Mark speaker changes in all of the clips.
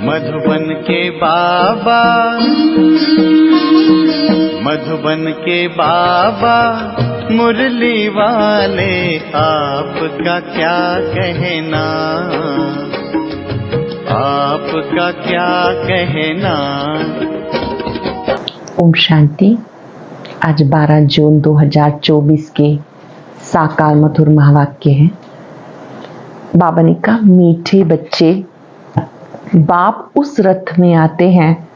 Speaker 1: मधुबन के बाबा, मधुबन के बाबा मुरली वाले, आपका क्या कहना, आपका क्या कहना।
Speaker 2: ओम शांति। आज 12 जून 2024 के साकार मधुर महावाक्य हैं। बाबा ने कहा, मीठे बच्चे, बाप उस रथ में आते हैं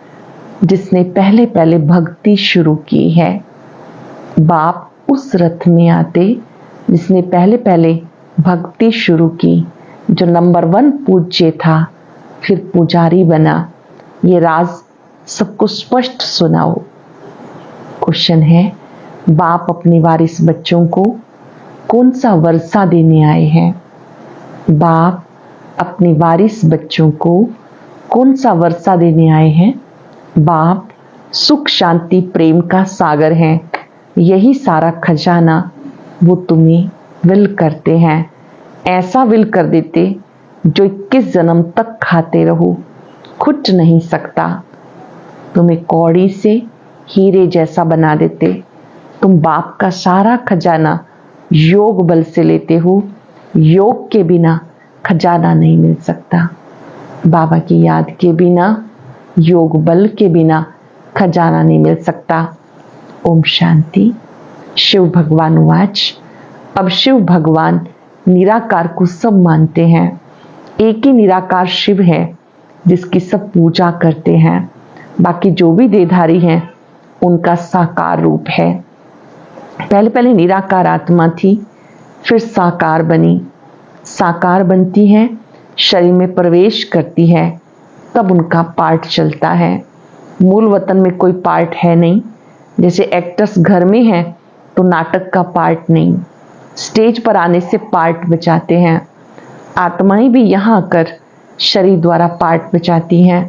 Speaker 2: जिसने पहले पहले भक्ति शुरू की है। बाप उस रथ में आते जिसने पहले पहले भक्ति शुरू की, जो नंबर 1 पूज्य था, फिर पुजारी बना। ये राज सबको स्पष्ट सुनाओ। क्वेश्चन है, बाप अपने वारिस बच्चों को कौन सा वर्षा देने आए हैं? बाप अपने वारिस बच्चों को कौन सा वर्षा देने आए हैं? बाप सुख शांति प्रेम का सागर हैं। यही सारा खजाना वो तुम्हें विल करते हैं। ऐसा विल कर देते जो 21 जन्म तक खाते रहो, खुट नहीं सकता। तुम्हें कौड़ी से हीरे जैसा बना देते। तुम बाप का सारा खजाना योग बल से लेते हो। योग के बिना खजाना नहीं मिल सकता। बाबा की याद के बिना, योग बल के बिना खजाना नहीं मिल सकता। ओम शांति। शिव भगवान वाच। अब शिव भगवान निराकार को सब मानते हैं। एक ही निराकार शिव है जिसकी सब पूजा करते हैं। बाकी जो भी देहधारी हैं उनका साकार रूप है। पहले पहले निराकार आत्मा थी, फिर साकार बनी। साकार बनती है, शरीर में प्रवेश करती है, तब उनका पार्ट चलता है। मूल वतन में कोई पार्ट है नहीं। जैसे एक्टर्स घर में हैं तो नाटक का पार्ट नहीं, स्टेज पर आने से पार्ट बचाते हैं। आत्माएं भी यहाँ आकर शरीर द्वारा पार्ट बचाती हैं।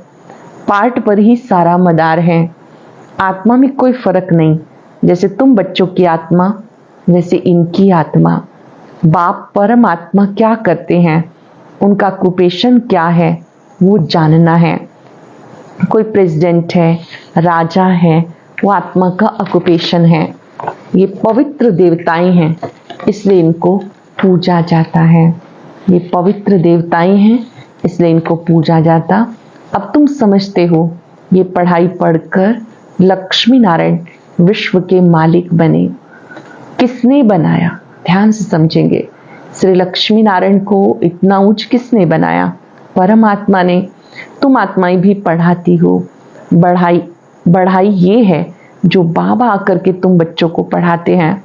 Speaker 2: पार्ट पर ही सारा मदार है। आत्मा में कोई फर्क नहीं। जैसे तुम बच्चों की आत्मा, वैसे इनकी आत्मा। बाप परमात्मा क्या करते हैं, उनका ऑक्यूपेशन क्या है, वो जानना है। कोई प्रेसिडेंट है, राजा है, वो आत्मा का ऑक्यूपेशन है। ये पवित्र देवताएं हैं, इसलिए इनको पूजा जाता है। ये पवित्र देवताएं हैं, इसलिए इनको पूजा जाता। अब तुम समझते हो, ये पढ़ाई पढ़कर लक्ष्मी नारायण विश्व के मालिक बने। किसने बनाया? ध्यान से समझेंगे। श्री लक्ष्मी नारायण को इतना ऊंच किसने बनाया? परमात्मा ने। तुम आत्माएं भी पढ़ाती हो। बढ़ाई ये है जो बाबा आकर के तुम बच्चों को पढ़ाते हैं।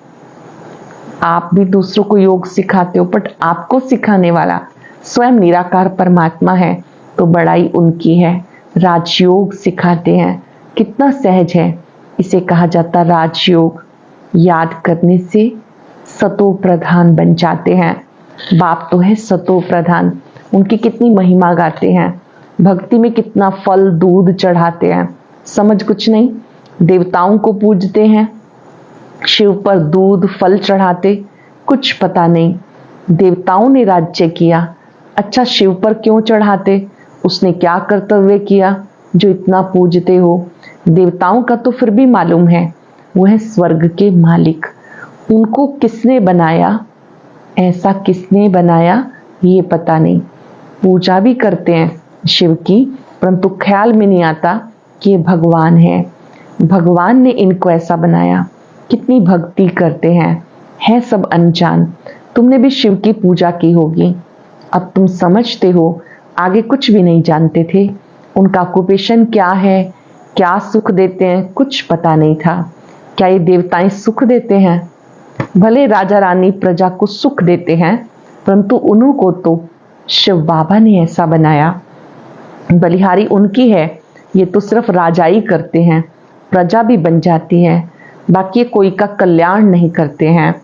Speaker 2: आप भी दूसरों को योग सिखाते हो, बट आपको सिखाने वाला स्वयं निराकार परमात्मा है, तो बढ़ाई उनकी है। राजयोग सिखाते हैं। कितना सहज है। इसे कहा जाता राजयोग। याद करने से सतो प्रधान बन जाते हैं। बाप तो है सतो प्रधान। उनकी कितनी महिमा गाते हैं। भक्ति में कितना फल दूध चढ़ाते हैं। समझ कुछ नहीं। देवताओं को पूजते हैं, शिव पर दूध फल चढ़ाते, कुछ पता नहीं। देवताओं ने राज्य किया, अच्छा शिव पर क्यों चढ़ाते? उसने क्या कर्तव्य किया जो इतना पूजते हो? देवताओं का तो फिर भी मालूम है, वो है स्वर्ग के मालिक। उनको किसने बनाया, ऐसा किसने बनाया, ये पता नहीं। पूजा भी करते हैं शिव की, परंतु ख्याल में नहीं आता कि ये भगवान है। भगवान ने इनको ऐसा बनाया। कितनी भक्ति करते हैं, है सब अनजान। तुमने भी शिव की पूजा की होगी, अब तुम समझते हो। आगे कुछ भी नहीं जानते थे। उनका ऑक्यूपेशन क्या है, क्या सुख देते हैं, कुछ पता नहीं था। क्या ये देवताएं सुख देते हैं? भले राजा रानी प्रजा को सुख देते हैं, परंतु उन्हों को तो शिव बाबा ने ऐसा बनाया। बलिहारी उनकी है, ये तो सिर्फ राजाई करते हैं, प्रजा भी बन जाती है। बाकी कोई का कल्याण नहीं करते हैं।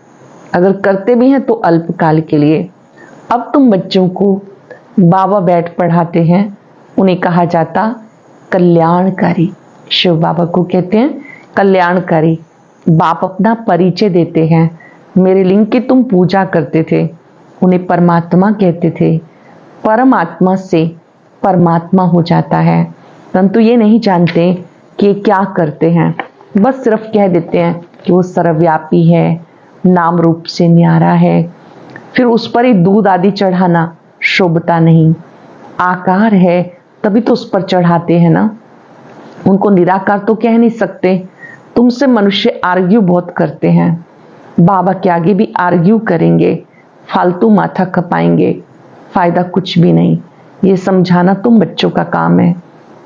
Speaker 2: अगर करते भी हैं तो अल्पकाल के लिए। अब तुम बच्चों को बाबा बैठ पढ़ाते हैं, उन्हें कहा जाता कल्याणकारी। शिव बाबा को कहते हैं कल्याणकारी। बाप अपना परिचय देते हैं। मेरे लिंग की तुम पूजा करते थे, उन्हें परमात्मा कहते थे। परमात्मा से परमात्मा हो जाता है, परंतु ये नहीं जानते कि ये क्या करते हैं। बस सिर्फ कह देते हैं कि वो सर्वव्यापी है, नाम रूप से न्यारा है। फिर उस पर ही दूध आदि चढ़ाना शोभता नहीं। आकार है तभी तो उस पर चढ़ाते हैं ना, उनको निराकार तो कह नहीं सकते। तुमसे मनुष्य आर्ग्यू बहुत करते हैं, बाबा के आगे भी आर्ग्यू करेंगे, फालतू माथा खपाएंगे, फायदा कुछ भी नहीं। ये समझाना तुम बच्चों का काम है।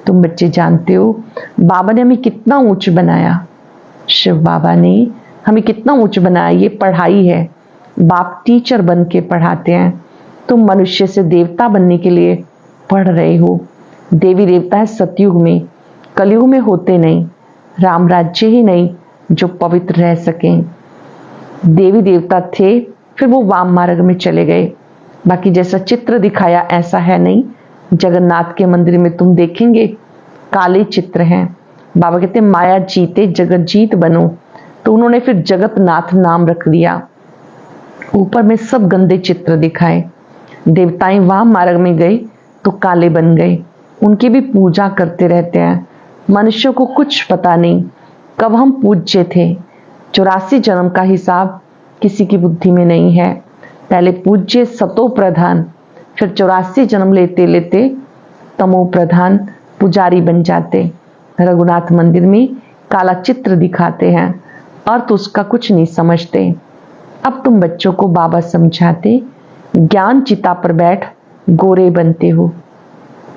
Speaker 2: तुम बच्चे जानते हो बाबा ने हमें कितना ऊंच बनाया, शिव बाबा ने हमें कितना ऊंच बनाया। ये पढ़ाई है, बाप टीचर बन के पढ़ाते हैं। तुम मनुष्य से देवता बनने के लिए पढ़ रहे हो। देवी देवता है सतयुग में, कलयुग में होते नहीं। राम राज्य ही नहीं जो पवित्र रह सकें। देवी देवता थे, फिर वो वाम मार्ग में चले गए। बाकी जैसा चित्र दिखाया ऐसा है नहीं। जगन्नाथ के मंदिर में तुम देखेंगे काले चित्र हैं। बाबा कहते माया जीते जगत जीत बनो, तो उन्होंने फिर जगतनाथ नाम रख दिया। ऊपर में सब गंदे चित्र दिखाए। देवताएं वाम मार्ग में गए तो काले बन गए। उनकी भी पूजा करते रहते हैं। मनुष्यों को कुछ पता नहीं कब हम पूज्य थे। 84 जन्म का हिसाब किसी की बुद्धि में नहीं है। पहले पूज्य सतो प्रधान, फिर 84 जन्म लेते लेते तमो प्रधान पुजारी बन जाते। रघुनाथ मंदिर में काला चित्र दिखाते हैं, अर्थ उसका कुछ नहीं समझते। अब तुम बच्चों को बाबा समझाते, ज्ञान चिता पर बैठ गोरे बनते हो,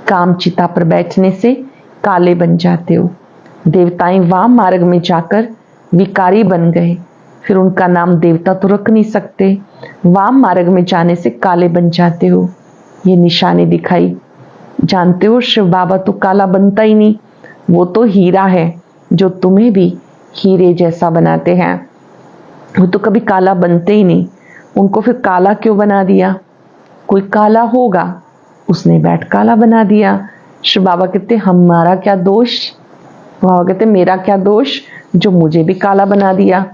Speaker 2: काम चिता पर बैठने से काले बन जाते हो। देवताएं वाम मार्ग में जाकर विकारी बन गए, फिर उनका नाम देवता तो रख नहीं सकते। वाम मार्ग में जाने से काले बन जाते हो। ये निशानी दिखाई। जानते हो शिव बाबा तो काला बनता ही नहीं, वो तो हीरा है जो तुम्हें भी हीरे जैसा बनाते हैं। वो तो कभी काला बनते ही नहीं। उनको फिर काला क्यों बना दिया? कोई काला होगा, उसने बैठ काला बना दिया। शिव बाबा कहते हमारा क्या दोष? बाबा कहते मेरा क्या दोष जो मुझे भी काला बना दिया।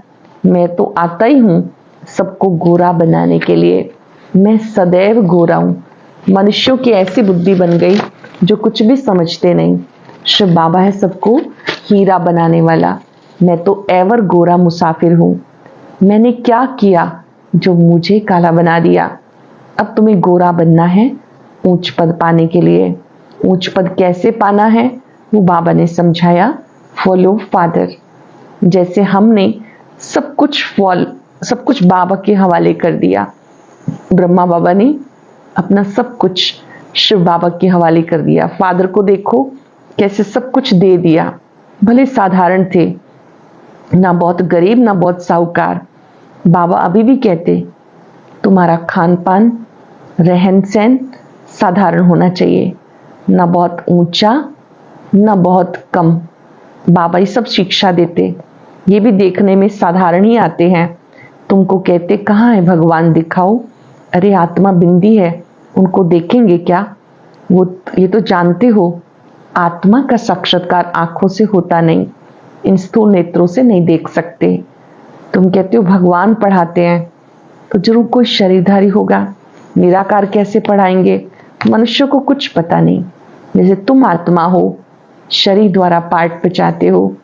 Speaker 2: मैं तो आता ही हूँ सबको गोरा बनाने के लिए। मैं सदैव गोरा हूँ। मनुष्यों की ऐसी बुद्धि बन गई जो कुछ भी समझते नहीं। शिव बाबा है सबको हीरा बनाने वाला। मैं तो एवर गोरा मुसाफिर हूँ। मैंने क्या किया जो मुझे काला बना दिया? अब तुम्हें गोरा बनना है ऊंच पद पाने के लिए। ऊंच पद कैसे पाना है वो बाबा ने समझाया। Follow father. जैसे हमने सब कुछ बाबा के हवाले कर दिया। ब्रह्मा बाबा ने अपना सब कुछ शिव बाबा के हवाले कर दिया। फादर को देखो कैसे सब कुछ दे दिया। भले साधारण थे, ना बहुत गरीब ना बहुत साहूकार। बाबा अभी भी कहते तुम्हारा खान पान रहन सहन साधारण होना चाहिए, ना बहुत ऊंचा ना बहुत कम। बाबा ही सब शिक्षा देते। ये भी देखने में साधारण ही आते हैं। तुमको कहते कहाँ है भगवान दिखाओ। अरे आत्मा बिंदी है, उनको देखेंगे क्या? वो ये तो जानते हो आत्मा का साक्षात्कार आंखों से होता नहीं, इन स्थूल नेत्रों से नहीं देख सकते। तुम कहते हो भगवान पढ़ाते हैं, तो जरूर कोई शरीरधारी होगा। निराकार कैसे पढ़ाएंगे? मनुष्य को कुछ पता नहीं। जैसे तुम आत्मा हो, शरीर द्वारा पाठ पचाते हो।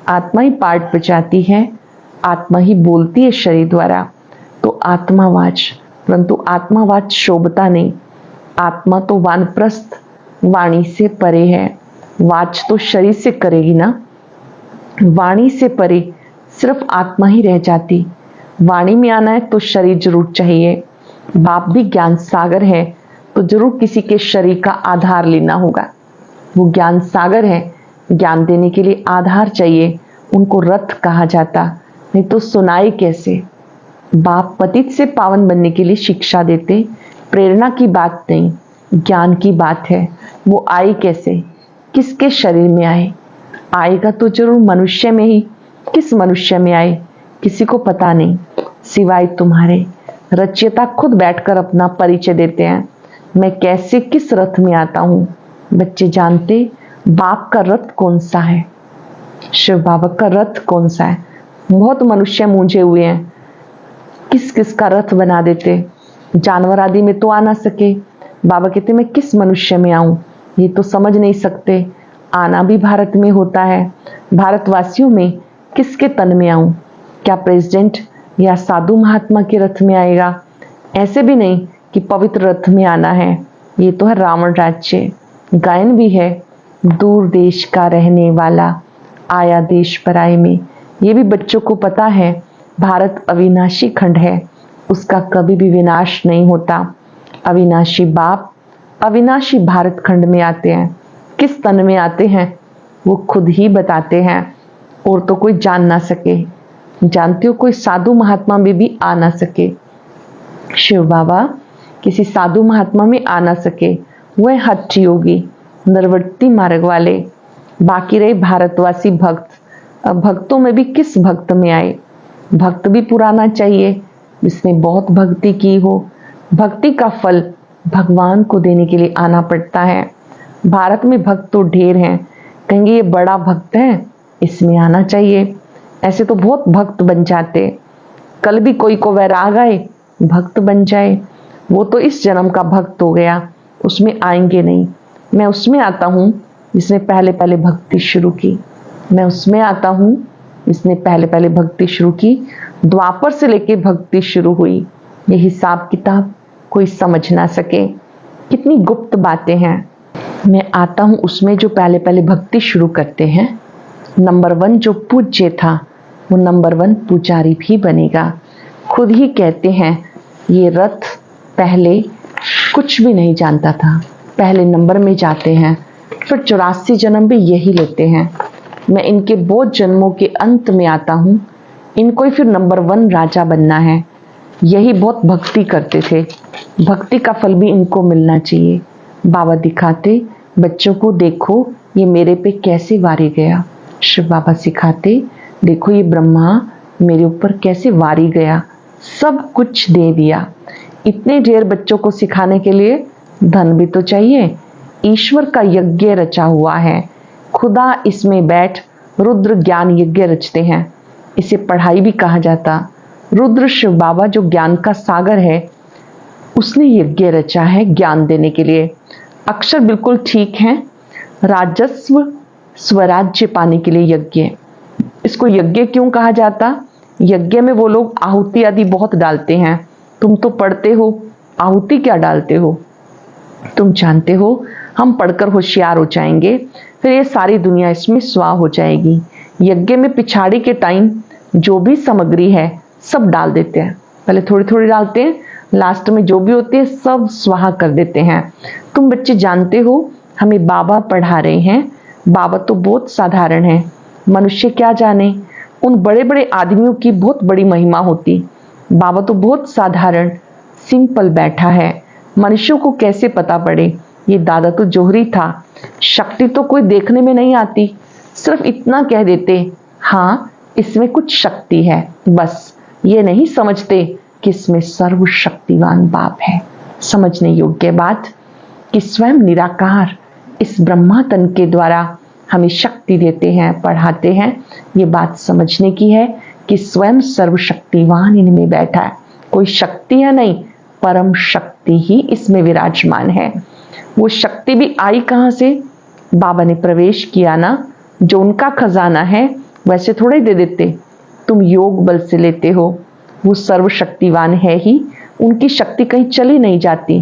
Speaker 2: आत्मा ही पाठ पचाती है, आत्मा ही बोलती है शरीर द्वारा। तो आत्मावाच, परंतु आत्मावाच शोभता नहीं। आत्मा तो वानप्रस्थ वाणी से परे है। वाच तो शरीर से करेगी ना, वाणी से परे सिर्फ आत्मा ही रह जाती। वाणी में आना है तो शरीर जरूर चाहिए। बाप भी ज्ञान सागर है, तो जरूर किसी के शरीर का आधार लेना होगा। वो ज्ञान सागर है, ज्ञान देने के लिए आधार चाहिए। उनको रथ कहा जाता, नहीं तो सुनाए कैसे? बाप पतित से पावन बनने के लिए शिक्षा देते। प्रेरणा की बात नहीं, ज्ञान की बात है। वो आए कैसे? किसके शरीर में आए? आएगा तो जरूर मनुष्य में ही। किस मनुष्य में आए किसी को पता नहीं, सिवाय तुम्हारे। रचयिता खुद बैठकर अपना परिचय देते हैं। मैं कैसे किस रथ में आता हूँ। बच्चे जानते बाप का रथ कौन सा है, शिव बाबा का रथ कौन सा है। बहुत मनुष्य मूंझे हुए हैं, किस किस का रथ बना देते। जानवर आदि में तो आ ना सके। बाबा कहते मैं किस मनुष्य में आऊं? ये तो समझ नहीं सकते। आना भी भारत में होता है। भारतवासियों में किसके तन में आऊं? क्या प्रेसिडेंट या साधु महात्मा के रथ में आएगा? ऐसे भी नहीं कि पवित्र रथ में आना है। ये तो है रावण राज्य। गायन भी है, दूर देश का रहने वाला आया देश पराए में। ये भी बच्चों को पता है। भारत अविनाशी खंड है, उसका कभी भी विनाश नहीं होता। अविनाशी बाप अविनाशी भारत खंड में आते हैं। किस तन में आते हैं वो खुद ही बताते हैं, और तो कोई जान ना सके। जानते हो, कोई साधु महात्मा में भी आ ना सके। शिव बाबा किसी साधु महात्मा में आ ना सके, वह हठ योगी निर्वर्ती मार्ग वाले। बाकी रहे भारतवासी भक्त। अब भक्तों में भी किस भक्त में आए? भक्त भी पुराना चाहिए, जिसने बहुत भक्ति की हो। भक्ति का फल भगवान को देने के लिए आना पड़ता है। भारत में भक्त तो ढेर हैं, कहेंगे ये बड़ा भक्त है, इसमें आना चाहिए। ऐसे तो बहुत भक्त बन जाते। कल भी कोई को वैराग आए, भक्त बन जाए। वो तो इस जन्म का भक्त हो गया, उसमें आएंगे नहीं। मैं उसमें आता हूँ जिसने पहले पहले भक्ति शुरू की। मैं उसमें आता हूँ जिसने पहले पहले भक्ति शुरू की। द्वापर से लेके भक्ति शुरू हुई। ये हिसाब किताब कोई समझ ना सके। कितनी गुप्त बातें हैं। मैं आता हूँ उसमें जो पहले पहले भक्ति शुरू करते हैं। नंबर 1 जो पूज्य था, वो नंबर 1 पुजारी भी बनेगा। खुद ही कहते हैं ये रथ पहले कुछ भी नहीं जानता था, पहले नंबर में जाते हैं, फिर 84 जन्म भी यही लेते हैं। मैं इनके बहुत जन्मों के अंत में आता हूँ। इनको ही फिर नंबर 1 राजा बनना है। यही बहुत भक्ति करते थे। भक्ति का फल भी इनको मिलना चाहिए। बाबा दिखाते बच्चों को, देखो ये मेरे पे कैसे वारी गया। शिव बाबा सिखाते, देखो ये ब्रह्मा मेरे ऊपर कैसे वारी गया, सब कुछ दे दिया। इतने ढेर बच्चों को सिखाने के लिए धन भी तो चाहिए। ईश्वर का यज्ञ रचा हुआ है। खुदा इसमें बैठ रुद्र ज्ञान यज्ञ रचते हैं। इसे पढ़ाई भी कहा जाता। रुद्र शिव बाबा जो ज्ञान का सागर है, उसने यज्ञ रचा है ज्ञान देने के लिए। अक्षर बिल्कुल ठीक है। राजस्व स्वराज्य पाने के लिए यज्ञ। इसको यज्ञ क्यों कहा जाता? यज्ञ में वो लोग आहुति आदि बहुत डालते हैं। तुम तो पढ़ते हो, आहुति क्या डालते हो? तुम जानते हो हम पढ़कर होशियार हो जाएंगे, फिर ये सारी दुनिया इसमें स्वाह हो जाएगी। यज्ञ में पिछाड़ी के टाइम जो भी सामग्री है सब डाल देते हैं। पहले थोड़ी थोड़ी डालते हैं, लास्ट में जो भी होते हैं सब स्वाहा कर देते हैं। तुम बच्चे जानते हो हमें बाबा पढ़ा रहे हैं। बाबा तो बहुत साधारण है। मनुष्य क्या जाने, उन बड़े बड़े आदमियों की बहुत बड़ी महिमा होती। बाबा तो बहुत साधारण सिंपल बैठा है। मनुष्यों को कैसे पता पड़े ये दादा तो जोहरी था। शक्ति तो कोई देखने में नहीं आती, सिर्फ इतना कह देते हाँ इसमें कुछ शक्ति है, बस। ये नहीं समझते कि इसमें सर्वशक्तिवान बाप है। समझने योग्य बात कि स्वयं निराकार इस ब्रह्मा तन के द्वारा हमें शक्ति देते हैं, पढ़ाते हैं। ये बात समझने की है कि स्वयं सर्वशक्तिवान इनमें बैठा है। कोई शक्ति है नहीं, परम शक्ति ही इसमें विराजमान है। वो शक्ति भी आई कहाँ से? बाबा ने प्रवेश किया ना। जो उनका खजाना है वैसे थोड़े दे देते, तुम योग बल से लेते हो। वो सर्वशक्तिवान है ही, उनकी शक्ति कहीं चली नहीं जाती।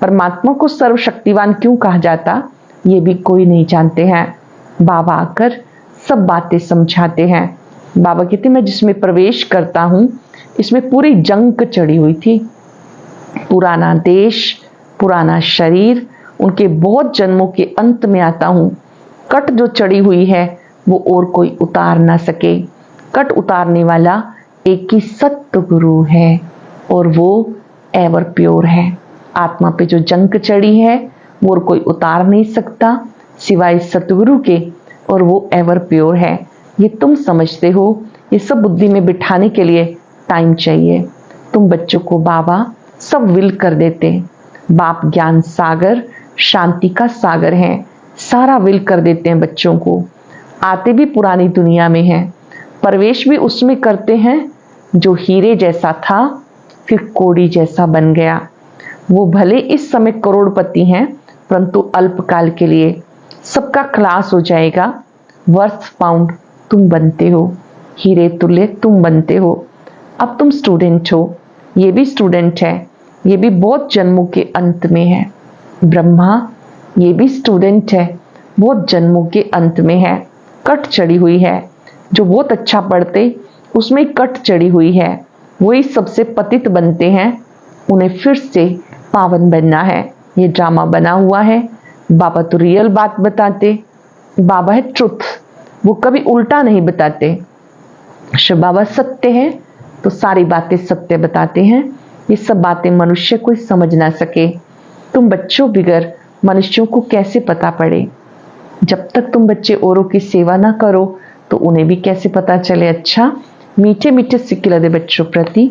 Speaker 2: परमात्मा को सर्वशक्तिवान क्यों कहा जाता, ये भी कोई नहीं जानते हैं। बाबा आकर सब बातें समझाते हैं। बाबा कहते मैं जिसमें प्रवेश करता हूँ इसमें पूरी जंग चढ़ी हुई थी। पुराना देश, पुराना शरीर, उनके बहुत जन्मों के अंत में आता हूँ। कट जो चढ़ी हुई है वो और कोई उतार ना सके। कट उतारने वाला एक ही सत्य गुरु है, और वो एवर प्योर है। आत्मा पे जो जंग चढ़ी है वो और कोई उतार नहीं सकता सिवाय सतगुरु के, और वो एवर प्योर है। ये तुम समझते हो। ये सब बुद्धि में बिठाने के लिए टाइम चाहिए। तुम बच्चों को बाबा सब विल कर देते। बाप ज्ञान सागर, शांति का सागर है। सारा विल कर देते हैं बच्चों को। आते भी पुरानी दुनिया में हैं, प्रवेश भी उसमें करते हैं जो हीरे जैसा था फिर कोड़ी जैसा बन गया। वो भले इस समय करोड़पति हैं, परंतु अल्पकाल के लिए। सबका क्लास हो जाएगा, वर्थ पाउंड तुम बनते हो, हीरे तुल्य तुम बनते हो। अब तुम स्टूडेंट हो, ये भी स्टूडेंट है, ये भी बहुत जन्मों के अंत में है। ब्रह्मा ये भी स्टूडेंट है, बहुत जन्मों के अंत में है, कट चढ़ी हुई है। जो बहुत अच्छा पढ़ते उसमें कट चढ़ी हुई है, वही सबसे पतित बनते हैं, उन्हें फिर से पावन बनना है। ये ड्रामा बना हुआ है, बाबा तो रियल बात बताते, बाबा है ट्रुथ, वो कभी उल्टा नहीं बताते। शिव बाबा सत्य है तो सारी बातें सत्य बताते हैं। ये सब बातें मनुष्य कोई समझ ना सके। तुम बच्चों बिगर मनुष्यों को कैसे पता पड़े? जब तक तुम बच्चे औरों की सेवा ना करो तो उन्हें भी कैसे पता चले। अच्छा, मीठे मीठे सिक्के लदे बच्चों प्रति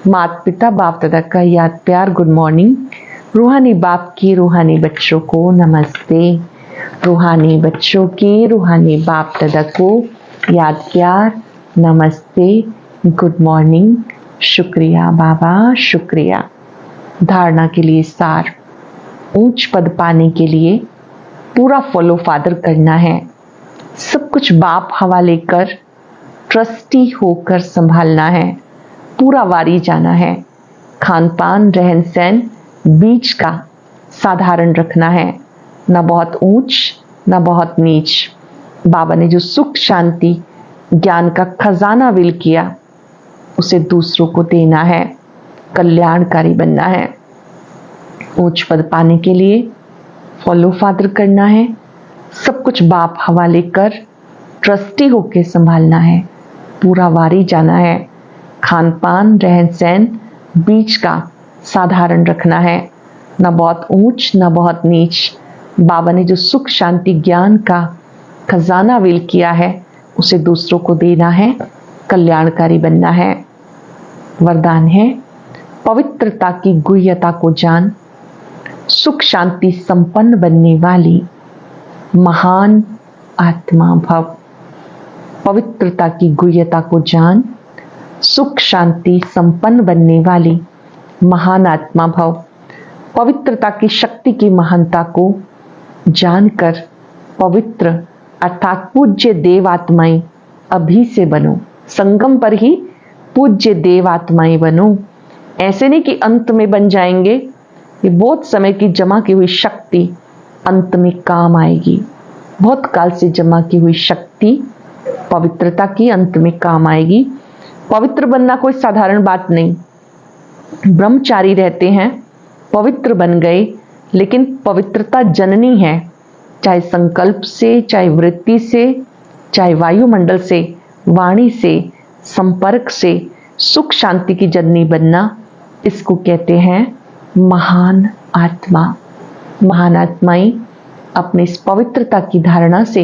Speaker 2: माता पिता बाप दादा का याद प्यार गुड मॉर्निंग। रूहानी बाप की रूहानी बच्चों को नमस्ते। रूहानी बच्चों की रूहानी बाप दादा को याद प्यार नमस्ते गुड मॉर्निंग। शुक्रिया बाबा, शुक्रिया। धारणा के लिए सार, ऊंच पद पाने के लिए पूरा फॉलो फादर करना है। सब कुछ बाप हवाले कर ट्रस्टी होकर संभालना है। पूरा वारी जाना है। खान पान रहन सहन बीच का साधारण रखना है, न बहुत ऊंच न बहुत नीच। बाबा ने जो सुख शांति ज्ञान का खजाना विल किया उसे दूसरों को देना है, कल्याणकारी बनना है। ऊंच पद पाने के लिए फॉलो फादर करना है। सब कुछ बाप हवाले कर ट्रस्टी होके संभालना है। पूरा वारी जाना है। खान पान रहन सहन बीच का साधारण रखना है, न बहुत ऊंच न बहुत नीच। बाबा ने जो सुख शांति ज्ञान का खजाना विल किया है उसे दूसरों को देना है, कल्याणकारी बनना है। वरदान है, पवित्रता की गुह्यता को जान, सुख शांति संपन्न बनने वाली महान आत्मा भव। पवित्रता की गुह्यता को जान, सुख शांति संपन्न बनने वाली महान आत्मा भव। पवित्रता की शक्ति की महानता को जानकर पवित्र अर्थात पूज्य देव आत्माएं अभी से बनो। संगम पर ही पूज्य देव आत्माएं बनो। ऐसे नहीं कि अंत में बन जाएंगे, ये बहुत समय की जमा की हुई शक्ति अंत में काम आएगी। बहुत काल से जमा की हुई शक्ति पवित्रता की अंत में काम आएगी। पवित्र बनना कोई साधारण बात नहीं। ब्रह्मचारी रहते हैं, पवित्र बन गए, लेकिन पवित्रता जननी है। चाहे संकल्प से, चाहे वृत्ति से, चाहे वायुमंडल से, वाणी से, संपर्क से सुख शांति की जननी बनना, इसको कहते हैं महान आत्मा। महान आत्माएं अपनी इस पवित्रता की धारणा से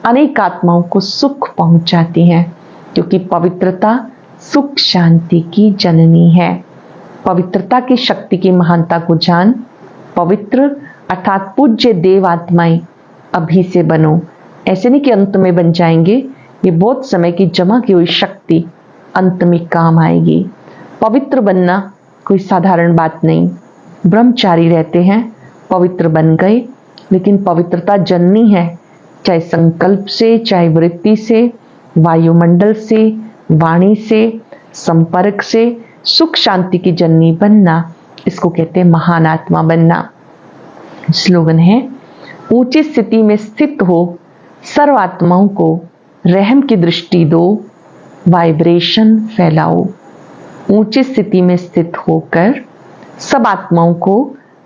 Speaker 2: अनेक आत्माओं को सुख पहुंचाती हैं, क्योंकि पवित्रता सुख शांति की जननी है। पवित्रता की शक्ति की महानता को जान, पवित्र अर्थात पूज्य देव आत्माएं अभी से बनो। ऐसे नहीं कि अंत में बन जाएंगे, ये बहुत समय की जमा की हुई शक्ति अंत में काम आएगी। पवित्र बनना कोई साधारण बात नहीं। ब्रह्मचारी रहते हैं, पवित्र बन गए, लेकिन पवित्रता जननी है। चाहे संकल्प से, चाहे वृत्ति से, वायुमंडल से, वाणी से, संपर्क से सुख शांति की जननी बनना, इसको कहते हैं महान आत्मा बनना। स्लोगन है, ऊंची स्थिति में स्थित हो सर्व आत्माओं को रहम की दृष्टि दो, वाइब्रेशन फैलाओ। ऊंची स्थिति में स्थित होकर सब आत्माओं को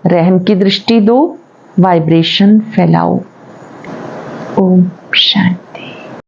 Speaker 2: रहम की दृष्टि दो, वाइब्रेशन फैलाओ। ओम शांति।